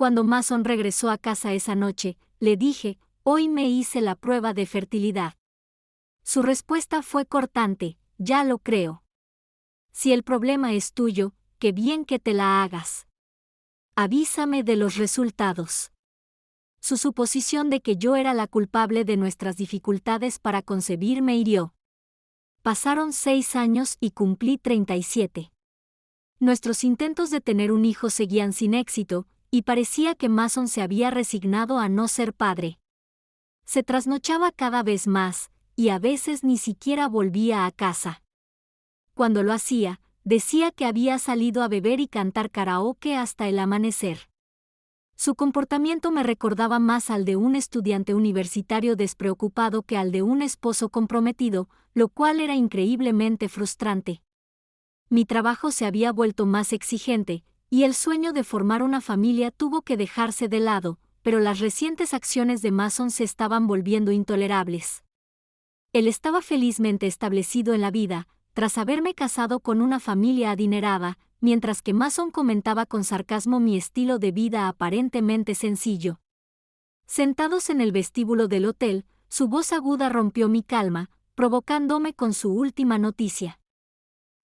Cuando Mason regresó a casa esa noche, le dije, hoy me hice la prueba de fertilidad. Su respuesta fue cortante, ya lo creo. Si el problema es tuyo, qué bien que te la hagas. Avísame de los resultados. Su suposición de que yo era la culpable de nuestras dificultades para concebir me hirió. Pasaron 6 años y cumplí 37. Nuestros intentos de tener un hijo seguían sin éxito, y parecía que Mason se había resignado a no ser padre. Se trasnochaba cada vez más, y a veces ni siquiera volvía a casa. Cuando lo hacía, decía que había salido a beber y cantar karaoke hasta el amanecer. Su comportamiento me recordaba más al de un estudiante universitario despreocupado que al de un esposo comprometido, lo cual era increíblemente frustrante. Mi trabajo se había vuelto más exigente, y el sueño de formar una familia tuvo que dejarse de lado, pero las recientes acciones de Mason se estaban volviendo intolerables. Él estaba felizmente establecido en la vida, tras haberme casado con una familia adinerada, mientras que Mason comentaba con sarcasmo mi estilo de vida aparentemente sencillo. Sentados en el vestíbulo del hotel, su voz aguda rompió mi calma, provocándome con su última noticia.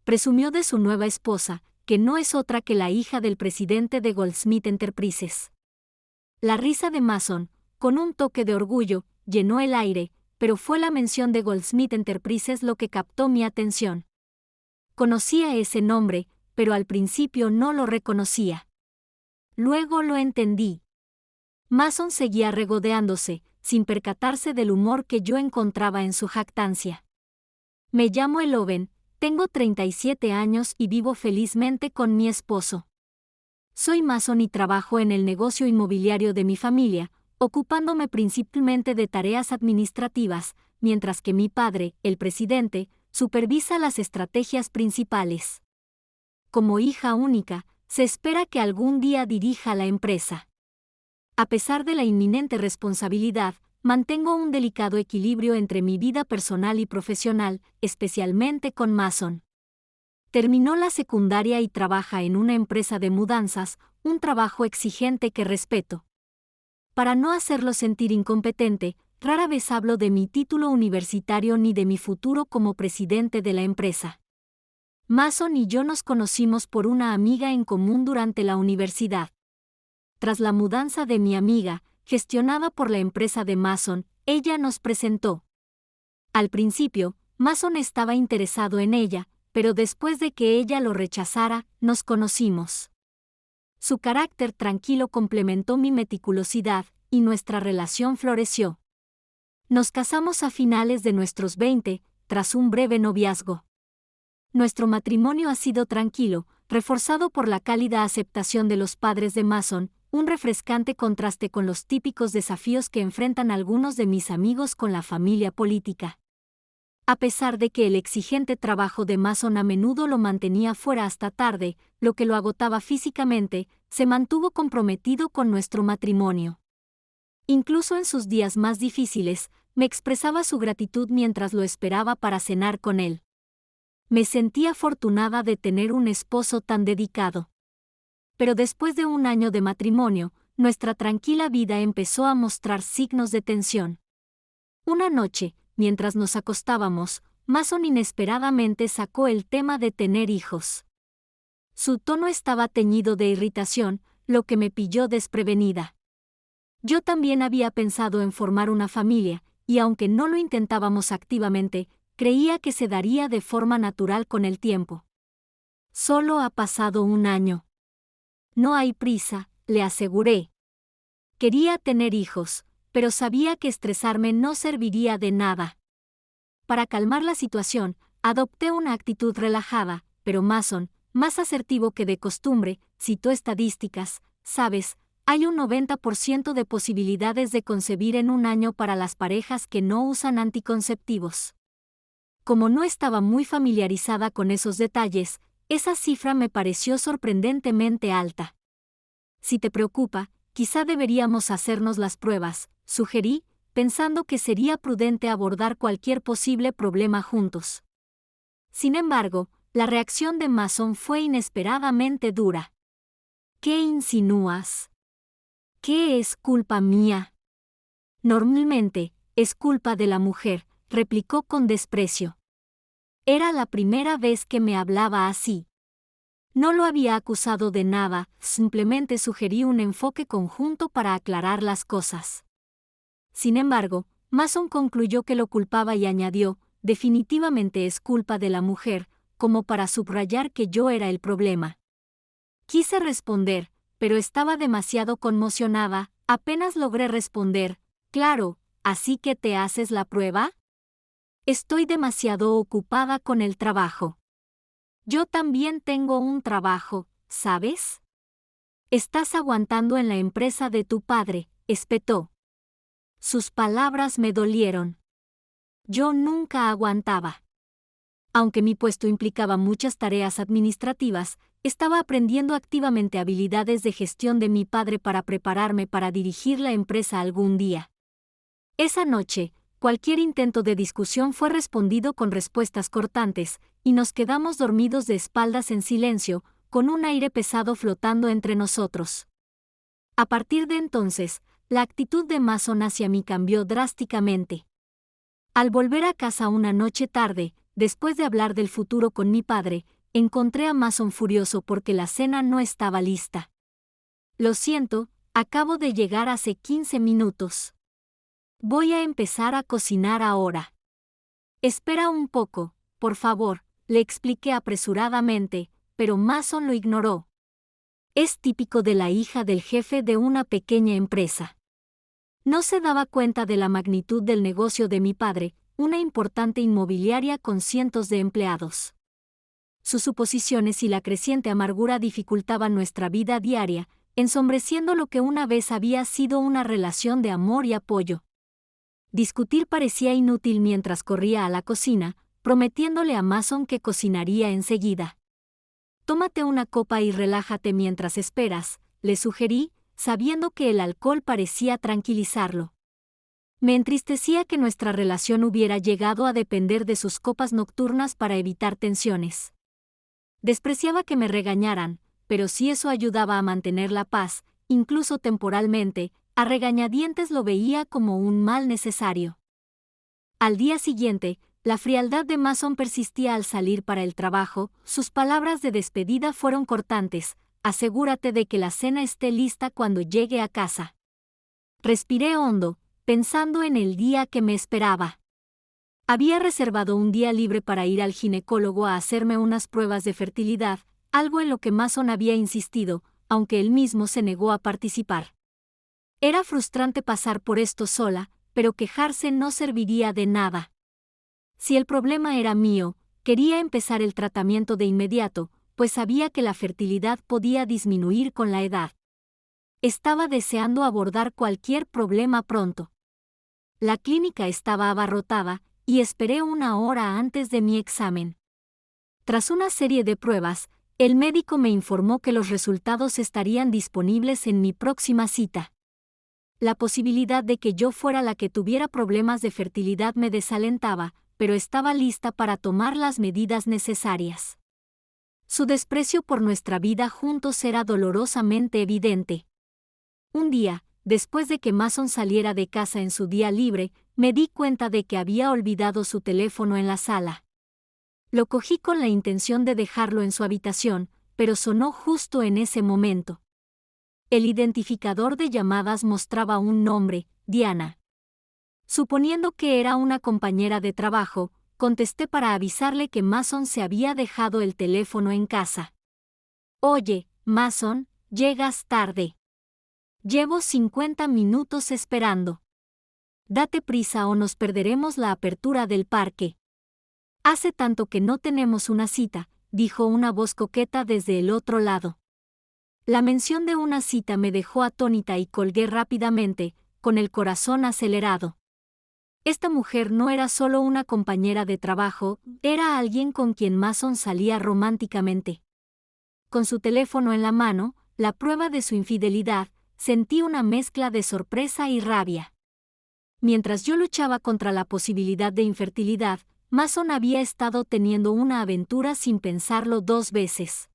Presumió de su nueva esposa, que no es otra que la hija del presidente de Goldsmith Enterprises. La risa de Mason, con un toque de orgullo, llenó el aire, pero fue la mención de Goldsmith Enterprises lo que captó mi atención. Conocía ese nombre, pero al principio no lo reconocía. Luego lo entendí. Mason seguía regodeándose, sin percatarse del humor que yo encontraba en su jactancia. Me llamo Eloven, tengo 37 años y vivo felizmente con mi esposo. Soy Mason y trabajo en el negocio inmobiliario de mi familia, ocupándome principalmente de tareas administrativas, mientras que mi padre, el presidente, supervisa las estrategias principales. Como hija única, se espera que algún día dirija la empresa. A pesar de la inminente responsabilidad, mantengo un delicado equilibrio entre mi vida personal y profesional, especialmente con Mason. Terminó la secundaria y trabaja en una empresa de mudanzas, un trabajo exigente que respeto. Para no hacerlo sentir incompetente, rara vez hablo de mi título universitario ni de mi futuro como presidente de la empresa. Mason y yo nos conocimos por una amiga en común durante la universidad. Tras la mudanza de mi amiga, gestionada por la empresa de Mason, ella nos presentó. Al principio, Mason estaba interesado en ella, pero después de que ella lo rechazara, nos conocimos. Su carácter tranquilo complementó mi meticulosidad, y nuestra relación floreció. Nos casamos a finales de nuestros 20, tras un breve noviazgo. Nuestro matrimonio ha sido tranquilo, reforzado por la cálida aceptación de los padres de Mason, un refrescante contraste con los típicos desafíos que enfrentan algunos de mis amigos con la familia política. A pesar de que el exigente trabajo de Mason a menudo lo mantenía fuera hasta tarde, lo que lo agotaba físicamente, se mantuvo comprometido con nuestro matrimonio. Incluso en sus días más difíciles, me expresaba su gratitud mientras lo esperaba para cenar con él. Me sentía afortunada de tener un esposo tan dedicado. Pero después de un año de matrimonio, nuestra tranquila vida empezó a mostrar signos de tensión. Una noche, mientras nos acostábamos, Mason inesperadamente sacó el tema de tener hijos. Su tono estaba teñido de irritación, lo que me pilló desprevenida. Yo también había pensado en formar una familia, y aunque no lo intentábamos activamente, creía que se daría de forma natural con el tiempo. Solo ha pasado un año. No hay prisa, le aseguré. Quería tener hijos, pero sabía que estresarme no serviría de nada. Para calmar la situación, adopté una actitud relajada, pero Mason, más asertivo que de costumbre, citó estadísticas, ¿sabes? Hay un 90% de posibilidades de concebir en un año para las parejas que no usan anticonceptivos. Como no estaba muy familiarizada con esos detalles, esa cifra me pareció sorprendentemente alta. Si te preocupa, quizá deberíamos hacernos las pruebas, sugerí, pensando que sería prudente abordar cualquier posible problema juntos. Sin embargo, la reacción de Mason fue inesperadamente dura. ¿Qué insinúas? ¿Qué es culpa mía? Normalmente, es culpa de la mujer, replicó con desprecio. Era la primera vez que me hablaba así. No lo había acusado de nada, simplemente sugerí un enfoque conjunto para aclarar las cosas. Sin embargo, Mason concluyó que lo culpaba y añadió, definitivamente es culpa de la mujer, como para subrayar que yo era el problema. Quise responder, pero estaba demasiado conmocionada, apenas logré responder, claro, ¿así que te haces la prueba? Estoy demasiado ocupada con el trabajo. Yo también tengo un trabajo, ¿sabes? Estás aguantando en la empresa de tu padre, espetó. Sus palabras me dolieron. Yo nunca aguantaba. Aunque mi puesto implicaba muchas tareas administrativas, estaba aprendiendo activamente habilidades de gestión de mi padre para prepararme para dirigir la empresa algún día. Esa noche, cualquier intento de discusión fue respondido con respuestas cortantes, y nos quedamos dormidos de espaldas en silencio, con un aire pesado flotando entre nosotros. A partir de entonces, la actitud de Mason hacia mí cambió drásticamente. Al volver a casa una noche tarde, después de hablar del futuro con mi padre, encontré a Mason furioso porque la cena no estaba lista. Lo siento, acabo de llegar hace 15 minutos. Voy a empezar a cocinar ahora. Espera un poco, por favor, le expliqué apresuradamente, pero Mason lo ignoró. Es típico de la hija del jefe de una pequeña empresa. No se daba cuenta de la magnitud del negocio de mi padre, una importante inmobiliaria con cientos de empleados. Sus suposiciones y la creciente amargura dificultaban nuestra vida diaria, ensombreciendo lo que una vez había sido una relación de amor y apoyo. Discutir parecía inútil mientras corría a la cocina, prometiéndole a Mason que cocinaría enseguida. Tómate una copa y relájate mientras esperas, le sugerí, sabiendo que el alcohol parecía tranquilizarlo. Me entristecía que nuestra relación hubiera llegado a depender de sus copas nocturnas para evitar tensiones. Despreciaba que me regañaran, pero si eso ayudaba a mantener la paz, incluso temporalmente, a regañadientes lo veía como un mal necesario. Al día siguiente, la frialdad de Mason persistía al salir para el trabajo, sus palabras de despedida fueron cortantes, asegúrate de que la cena esté lista cuando llegue a casa. Respiré hondo, pensando en el día que me esperaba. Había reservado un día libre para ir al ginecólogo a hacerme unas pruebas de fertilidad, algo en lo que Mason había insistido, aunque él mismo se negó a participar. Era frustrante pasar por esto sola, pero quejarse no serviría de nada. Si el problema era mío, quería empezar el tratamiento de inmediato, pues sabía que la fertilidad podía disminuir con la edad. Estaba deseando abordar cualquier problema pronto. La clínica estaba abarrotada, y esperé una hora antes de mi examen. Tras una serie de pruebas, el médico me informó que los resultados estarían disponibles en mi próxima cita. La posibilidad de que yo fuera la que tuviera problemas de fertilidad me desalentaba, pero estaba lista para tomar las medidas necesarias. Su desprecio por nuestra vida juntos era dolorosamente evidente. Un día, después de que Mason saliera de casa en su día libre, me di cuenta de que había olvidado su teléfono en la sala. Lo cogí con la intención de dejarlo en su habitación, pero sonó justo en ese momento. El identificador de llamadas mostraba un nombre, Diana. Suponiendo que era una compañera de trabajo, contesté para avisarle que Mason se había dejado el teléfono en casa. Oye, Mason, llegas tarde. Llevo 50 minutos esperando. Date prisa o nos perderemos la apertura del parque. Hace tanto que no tenemos una cita, dijo una voz coqueta desde el otro lado. La mención de una cita me dejó atónita y colgué rápidamente, con el corazón acelerado. Esta mujer no era solo una compañera de trabajo, era alguien con quien Mason salía románticamente. Con su teléfono en la mano, la prueba de su infidelidad, sentí una mezcla de sorpresa y rabia. Mientras yo luchaba contra la posibilidad de infertilidad, Mason había estado teniendo una aventura sin pensarlo 2 veces.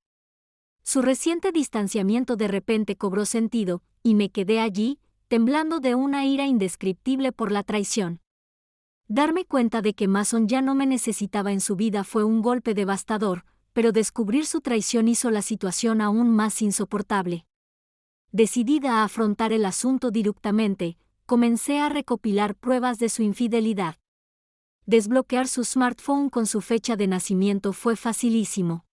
Su reciente distanciamiento de repente cobró sentido, y me quedé allí, temblando de una ira indescriptible por la traición. Darme cuenta de que Mason ya no me necesitaba en su vida fue un golpe devastador, pero descubrir su traición hizo la situación aún más insoportable. Decidida a afrontar el asunto directamente, comencé a recopilar pruebas de su infidelidad. Desbloquear su smartphone con su fecha de nacimiento fue facilísimo.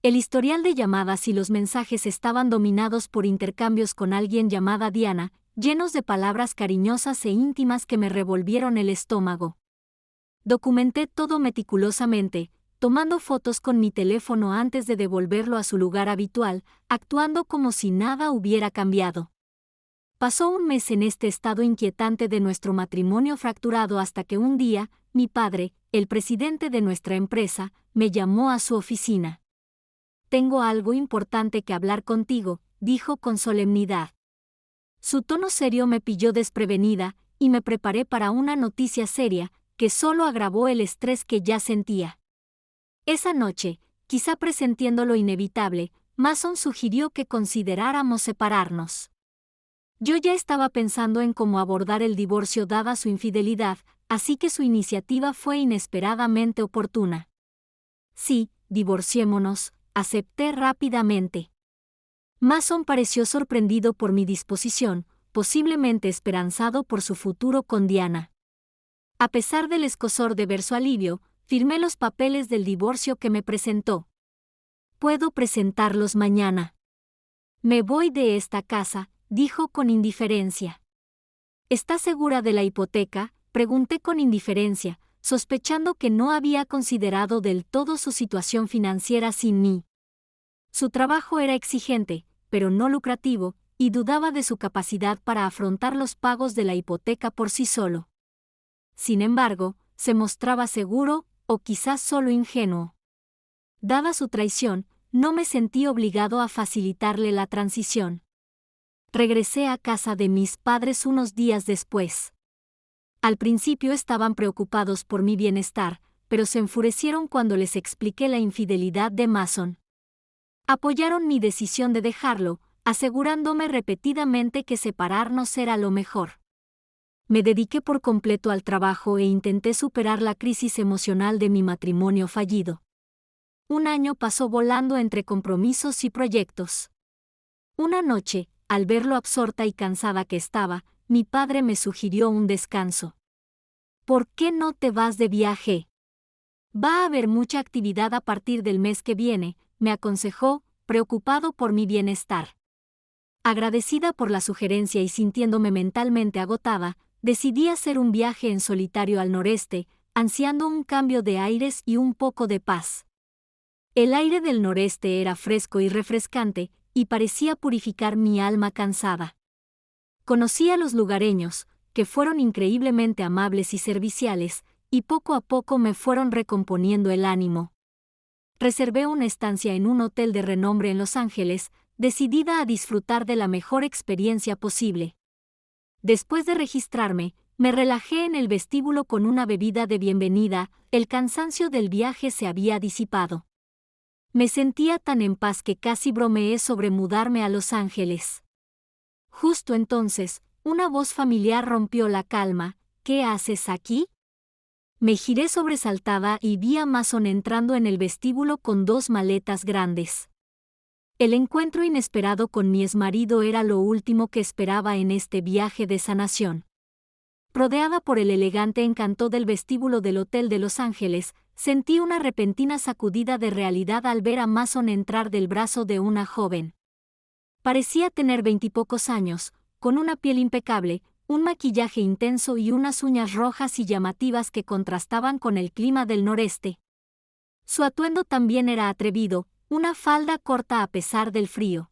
El historial de llamadas y los mensajes estaban dominados por intercambios con alguien llamada Diana, llenos de palabras cariñosas e íntimas que me revolvieron el estómago. Documenté todo meticulosamente, tomando fotos con mi teléfono antes de devolverlo a su lugar habitual, actuando como si nada hubiera cambiado. Pasó un mes en este estado inquietante de nuestro matrimonio fracturado hasta que un día, mi padre, el presidente de nuestra empresa, me llamó a su oficina. «Tengo algo importante que hablar contigo», dijo con solemnidad. Su tono serio me pilló desprevenida, y me preparé para una noticia seria, que solo agravó el estrés que ya sentía. Esa noche, quizá presintiendo lo inevitable, Mason sugirió que consideráramos separarnos. Yo ya estaba pensando en cómo abordar el divorcio dada su infidelidad, así que su iniciativa fue inesperadamente oportuna. «Sí, divorciémonos», acepté rápidamente. Mason pareció sorprendido por mi disposición, posiblemente esperanzado por su futuro con Diana. A pesar del escozor de ver su alivio, firmé los papeles del divorcio que me presentó. «Puedo presentarlos mañana». «Me voy de esta casa», dijo con indiferencia. «¿Estás segura de la hipoteca?», pregunté con indiferencia, sospechando que no había considerado del todo su situación financiera sin mí. Su trabajo era exigente, pero no lucrativo, y dudaba de su capacidad para afrontar los pagos de la hipoteca por sí solo. Sin embargo, se mostraba seguro, o quizás solo ingenuo. Dada su traición, no me sentí obligado a facilitarle la transición. Regresé a casa de mis padres unos días después. Al principio estaban preocupados por mi bienestar, pero se enfurecieron cuando les expliqué la infidelidad de Mason. Apoyaron mi decisión de dejarlo, asegurándome repetidamente que separarnos era lo mejor. Me dediqué por completo al trabajo e intenté superar la crisis emocional de mi matrimonio fallido. Un año pasó volando entre compromisos y proyectos. Una noche, al ver lo absorta y cansada que estaba, mi padre me sugirió un descanso. «¿Por qué no te vas de viaje? Va a haber mucha actividad a partir del mes que viene», me aconsejó, preocupado por mi bienestar. Agradecida por la sugerencia y sintiéndome mentalmente agotada, decidí hacer un viaje en solitario al noreste, ansiando un cambio de aires y un poco de paz. El aire del noreste era fresco y refrescante, y parecía purificar mi alma cansada. Conocí a los lugareños, que fueron increíblemente amables y serviciales, y poco a poco me fueron recomponiendo el ánimo. Reservé una estancia en un hotel de renombre en Los Ángeles, decidida a disfrutar de la mejor experiencia posible. Después de registrarme, me relajé en el vestíbulo con una bebida de bienvenida, el cansancio del viaje se había disipado. Me sentía tan en paz que casi bromeé sobre mudarme a Los Ángeles. Justo entonces, una voz familiar rompió la calma. «¿Qué haces aquí?». Me giré sobresaltada y vi a Mason entrando en el vestíbulo con 2 maletas grandes. El encuentro inesperado con mi exmarido era lo último que esperaba en este viaje de sanación. Rodeada por el elegante encanto del vestíbulo del Hotel de Los Ángeles, sentí una repentina sacudida de realidad al ver a Mason entrar del brazo de una joven. Parecía tener 20 y pocos años, con una piel impecable, un maquillaje intenso y unas uñas rojas y llamativas que contrastaban con el clima del noreste. Su atuendo también era atrevido, una falda corta a pesar del frío.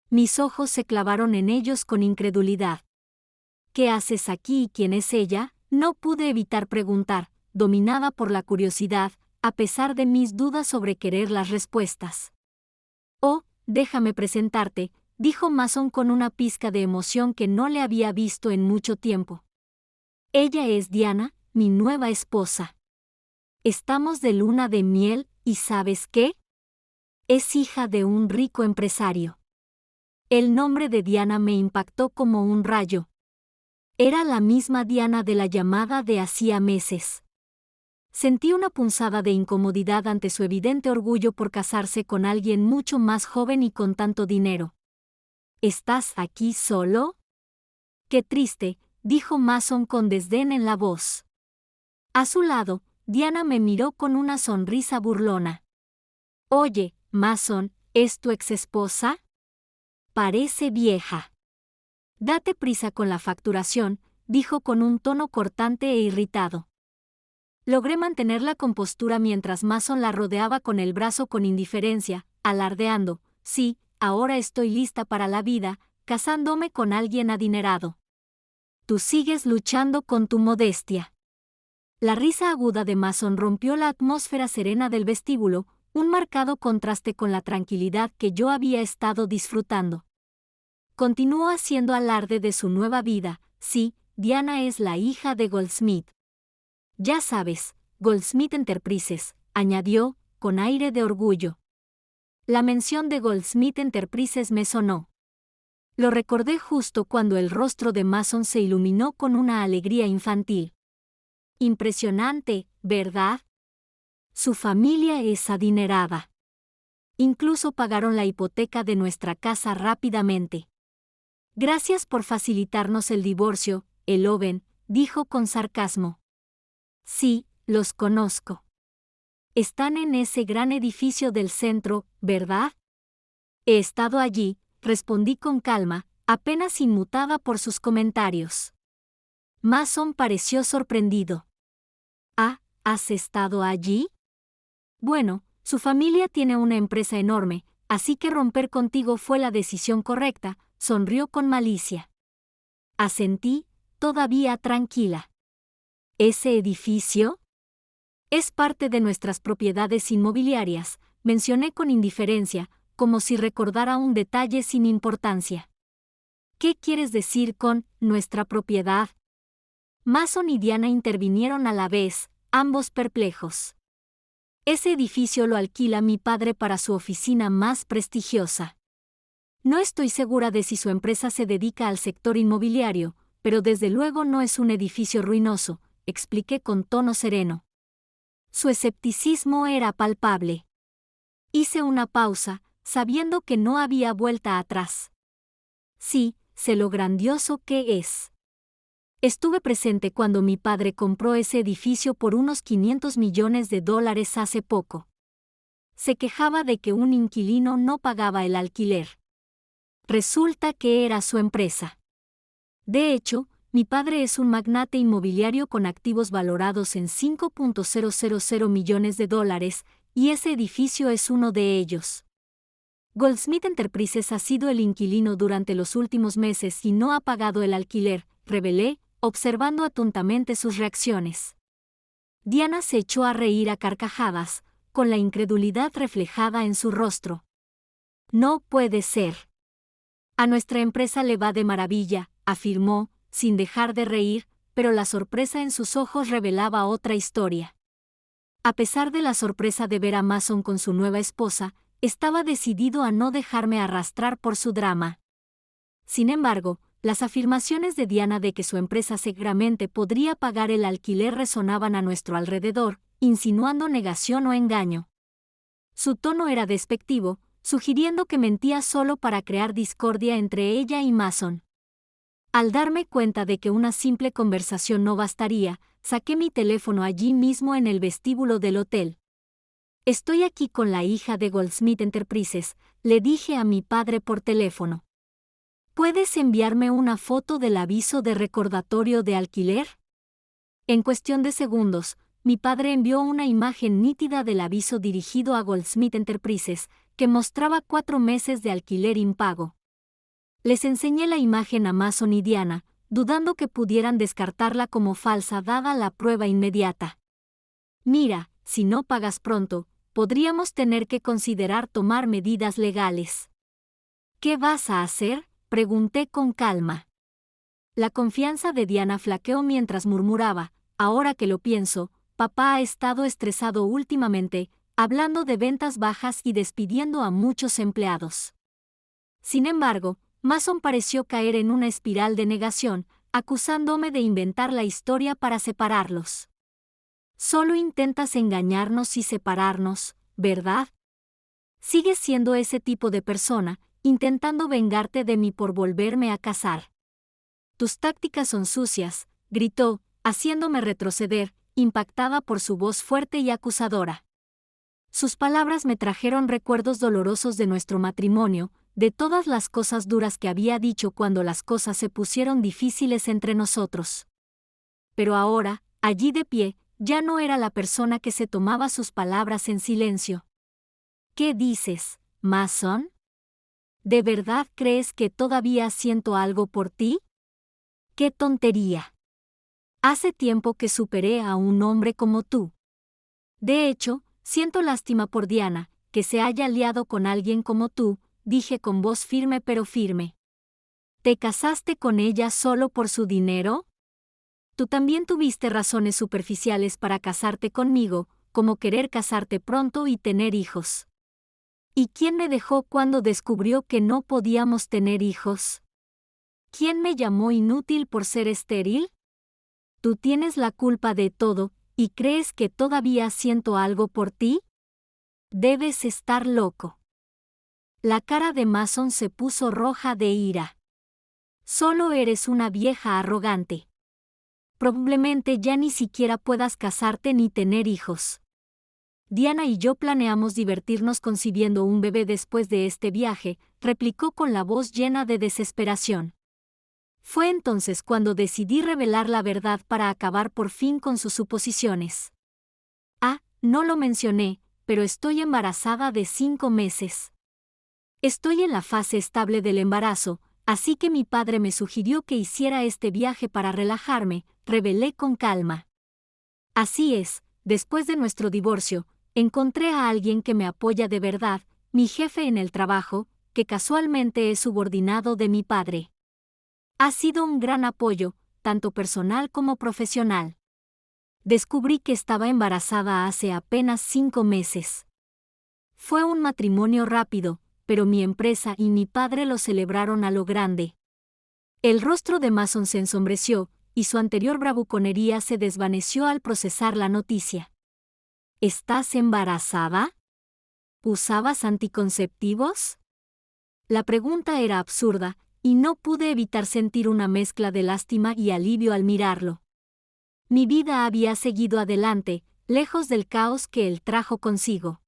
Mis ojos se clavaron en ellos con incredulidad. «¿Qué haces aquí y quién es ella?», no pude evitar preguntar, dominada por la curiosidad, a pesar de mis dudas sobre querer las respuestas. «Oh, déjame presentarte», dijo Mason con una pizca de emoción que no le había visto en mucho tiempo. «Ella es Diana, mi nueva esposa. Estamos de luna de miel, ¿y sabes qué?». Es hija de un rico empresario. El nombre de Diana me impactó como un rayo. Era la misma Diana de la llamada de hacía meses. Sentí una punzada de incomodidad ante su evidente orgullo por casarse con alguien mucho más joven y con tanto dinero. ¿Estás aquí solo? Qué triste, dijo Mason con desdén en la voz. A su lado, Diana me miró con una sonrisa burlona. Oye, Mason, ¿es tu exesposa? Parece vieja. Date prisa con la facturación, dijo con un tono cortante e irritado. Logré mantener la compostura mientras Mason la rodeaba con el brazo con indiferencia, alardeando, sí, ahora estoy lista para la vida, casándome con alguien adinerado. Tú sigues luchando con tu modestia. La risa aguda de Mason rompió la atmósfera serena del vestíbulo, un marcado contraste con la tranquilidad que yo había estado disfrutando. Continuó haciendo alarde de su nueva vida, sí, Diana es la hija de Goldsmith. Ya sabes, Goldsmith Enterprises, añadió, con aire de orgullo. La mención de Goldsmith Enterprises me sonó. Lo recordé justo cuando el rostro de Mason se iluminó con una alegría infantil. Impresionante, ¿verdad? Su familia es adinerada. Incluso pagaron la hipoteca de nuestra casa rápidamente. Gracias por facilitarnos el divorcio, Eloven, dijo con sarcasmo. Sí, los conozco. Están en ese gran edificio del centro, ¿verdad? He estado allí, respondí con calma, apenas inmutada por sus comentarios. Mason pareció sorprendido. Ah, ¿has estado allí? Bueno, su familia tiene una empresa enorme, así que romper contigo fue la decisión correcta, sonrió con malicia. Asentí, todavía tranquila. ¿Ese edificio? Es parte de nuestras propiedades inmobiliarias, mencioné con indiferencia, como si recordara un detalle sin importancia. ¿Qué quieres decir con nuestra propiedad? Mason y Diana intervinieron a la vez, ambos perplejos. Ese edificio lo alquila mi padre para su oficina más prestigiosa. No estoy segura de si su empresa se dedica al sector inmobiliario, pero desde luego no es un edificio ruinoso, expliqué con tono sereno. Su escepticismo era palpable. Hice una pausa, sabiendo que no había vuelta atrás. Sí, sé lo grandioso que es. Estuve presente cuando mi padre compró ese edificio por unos $500 millones hace poco. Se quejaba de que un inquilino no pagaba el alquiler. Resulta que era su empresa. De hecho, mi padre es un magnate inmobiliario con activos valorados en $5.000 millones, y ese edificio es uno de ellos. Goldsmith Enterprises ha sido el inquilino durante los últimos meses y no ha pagado el alquiler, revelé, observando atontamente sus reacciones. Diana se echó a reír a carcajadas, con la incredulidad reflejada en su rostro. No puede ser. A nuestra empresa le va de maravilla, afirmó, sin dejar de reír, pero la sorpresa en sus ojos revelaba otra historia. A pesar de la sorpresa de ver a Mason con su nueva esposa, estaba decidido a no dejarme arrastrar por su drama. Sin embargo, las afirmaciones de Diana de que su empresa seguramente podría pagar el alquiler resonaban a nuestro alrededor, insinuando negación o engaño. Su tono era despectivo, sugiriendo que mentía solo para crear discordia entre ella y Mason. Al darme cuenta de que una simple conversación no bastaría, saqué mi teléfono allí mismo en el vestíbulo del hotel. Estoy aquí con la hija de Goldsmith Enterprises, le dije a mi padre por teléfono. ¿Puedes enviarme una foto del aviso de recordatorio de alquiler? En cuestión de segundos, mi padre envió una imagen nítida del aviso dirigido a Goldsmith Enterprises, que mostraba 4 meses de alquiler impago. Les enseñé la imagen a Mason y Diana, dudando que pudieran descartarla como falsa dada la prueba inmediata. Mira, si no pagas pronto, podríamos tener que considerar tomar medidas legales. ¿Qué vas a hacer?, pregunté con calma. La confianza de Diana flaqueó mientras murmuraba, ahora que lo pienso, papá ha estado estresado últimamente, hablando de ventas bajas y despidiendo a muchos empleados. Sin embargo, Mason pareció caer en una espiral de negación, acusándome de inventar la historia para separarlos. Solo intentas engañarnos y separarnos, ¿verdad? Sigues siendo ese tipo de persona, intentando vengarte de mí por volverme a casar. Tus tácticas son sucias, gritó, haciéndome retroceder, impactada por su voz fuerte y acusadora. Sus palabras me trajeron recuerdos dolorosos de nuestro matrimonio, de todas las cosas duras que había dicho cuando las cosas se pusieron difíciles entre nosotros. Pero ahora, allí de pie, ya no era la persona que se tomaba sus palabras en silencio. ¿Qué dices, Mason? ¿De verdad crees que todavía siento algo por ti? ¡Qué tontería! Hace tiempo que superé a un hombre como tú. De hecho, siento lástima por Diana, que se haya liado con alguien como tú, dije con voz firme pero firme. ¿Te casaste con ella solo por su dinero? Tú también tuviste razones superficiales para casarte conmigo, como querer casarte pronto y tener hijos. ¿Y quién me dejó cuando descubrió que no podíamos tener hijos? ¿Quién me llamó inútil por ser estéril? ¿Tú tienes la culpa de todo, y crees que todavía siento algo por ti? Debes estar loco. La cara de Mason se puso roja de ira. Solo eres una vieja arrogante. Probablemente ya ni siquiera puedas casarte ni tener hijos. Diana y yo planeamos divertirnos concibiendo un bebé después de este viaje, replicó con la voz llena de desesperación. Fue entonces cuando decidí revelar la verdad para acabar por fin con sus suposiciones. Ah, no lo mencioné, pero estoy embarazada de 5 meses. Estoy en la fase estable del embarazo, así que mi padre me sugirió que hiciera este viaje para relajarme, revelé con calma. Así es, después de nuestro divorcio, encontré a alguien que me apoya de verdad, mi jefe en el trabajo, que casualmente es subordinado de mi padre. Ha sido un gran apoyo, tanto personal como profesional. Descubrí que estaba embarazada hace apenas 5 meses. Fue un matrimonio rápido, pero mi empresa y mi padre lo celebraron a lo grande. El rostro de Mason se ensombreció, y su anterior bravuconería se desvaneció al procesar la noticia. ¿Estás embarazada? ¿Usabas anticonceptivos? La pregunta era absurda, y no pude evitar sentir una mezcla de lástima y alivio al mirarlo. Mi vida había seguido adelante, lejos del caos que él trajo consigo.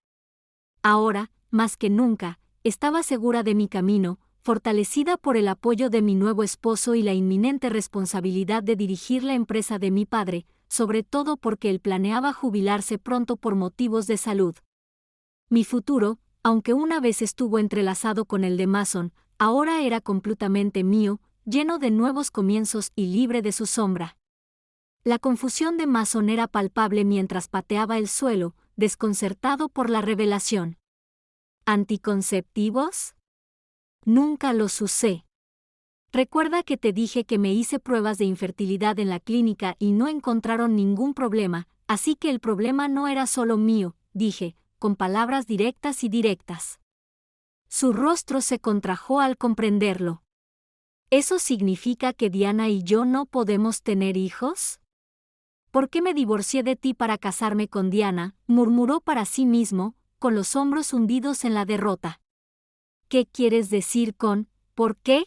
Ahora, más que nunca, estaba segura de mi camino, fortalecida por el apoyo de mi nuevo esposo y la inminente responsabilidad de dirigir la empresa de mi padre, sobre todo porque él planeaba jubilarse pronto por motivos de salud. Mi futuro, aunque una vez estuvo entrelazado con el de Mason, ahora era completamente mío, lleno de nuevos comienzos y libre de su sombra. La confusión de Mason era palpable mientras pateaba el suelo, desconcertado por la revelación. ¿Anticonceptivos? Nunca los usé. Recuerda que te dije que me hice pruebas de infertilidad en la clínica y no encontraron ningún problema, así que el problema no era solo mío, dije, con palabras directas y directas. Su rostro se contrajo al comprenderlo. ¿Eso significa que Diana y yo no podemos tener hijos? ¿Por qué me divorcié de ti para casarme con Diana?, murmuró para sí mismo, con los hombros hundidos en la derrota. ¿Qué quieres decir con ¿por qué?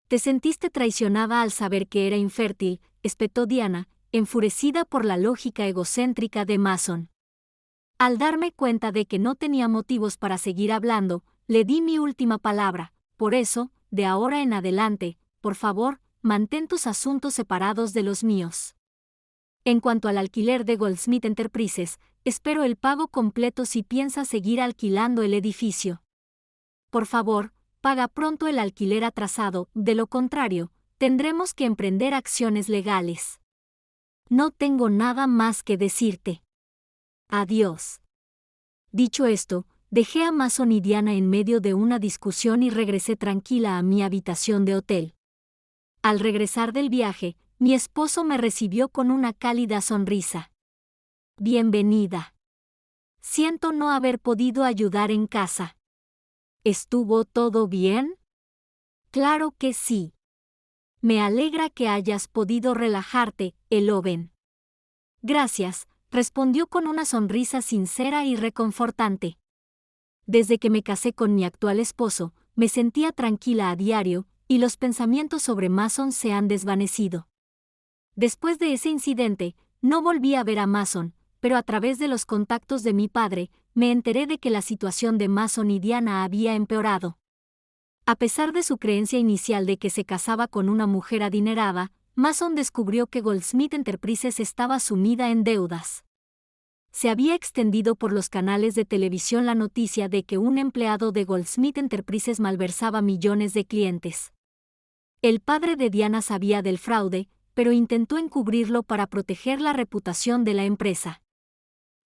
Te sentiste traicionada al saber que era infértil, espetó Diana, enfurecida por la lógica egocéntrica de Mason. Al darme cuenta de que no tenía motivos para seguir hablando, le di mi última palabra, por eso, de ahora en adelante, por favor, mantén tus asuntos separados de los míos. En cuanto al alquiler de Goldsmith Enterprises, espero el pago completo si piensas seguir alquilando el edificio. Por favor, paga pronto el alquiler atrasado, de lo contrario, tendremos que emprender acciones legales. No tengo nada más que decirte. Adiós. Dicho esto, dejé a Mason y Diana en medio de una discusión y regresé tranquila a mi habitación de hotel. Al regresar del viaje, mi esposo me recibió con una cálida sonrisa. Bienvenida. Siento no haber podido ayudar en casa. ¿Estuvo todo bien? Claro que sí. Me alegra que hayas podido relajarte, Eloben. Gracias, respondió con una sonrisa sincera y reconfortante. Desde que me casé con mi actual esposo, me sentía tranquila a diario, y los pensamientos sobre Mason se han desvanecido. Después de ese incidente, no volví a ver a Mason, pero a través de los contactos de mi padre, me enteré de que la situación de Mason y Diana había empeorado. A pesar de su creencia inicial de que se casaba con una mujer adinerada, Mason descubrió que Goldsmith Enterprises estaba sumida en deudas. Se había extendido por los canales de televisión la noticia de que un empleado de Goldsmith Enterprises malversaba millones de clientes. El padre de Diana sabía del fraude, pero intentó encubrirlo para proteger la reputación de la empresa.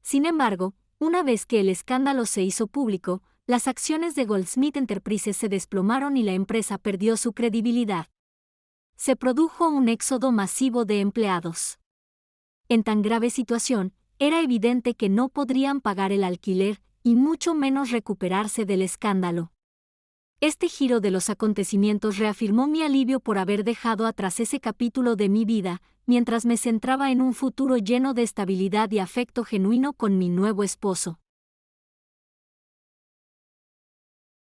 Sin embargo, una vez que el escándalo se hizo público, las acciones de Goldsmith Enterprises se desplomaron y la empresa perdió su credibilidad. Se produjo un éxodo masivo de empleados. En tan grave situación, era evidente que no podrían pagar el alquiler y mucho menos recuperarse del escándalo. Este giro de los acontecimientos reafirmó mi alivio por haber dejado atrás ese capítulo de mi vida, mientras me centraba en un futuro lleno de estabilidad y afecto genuino con mi nuevo esposo.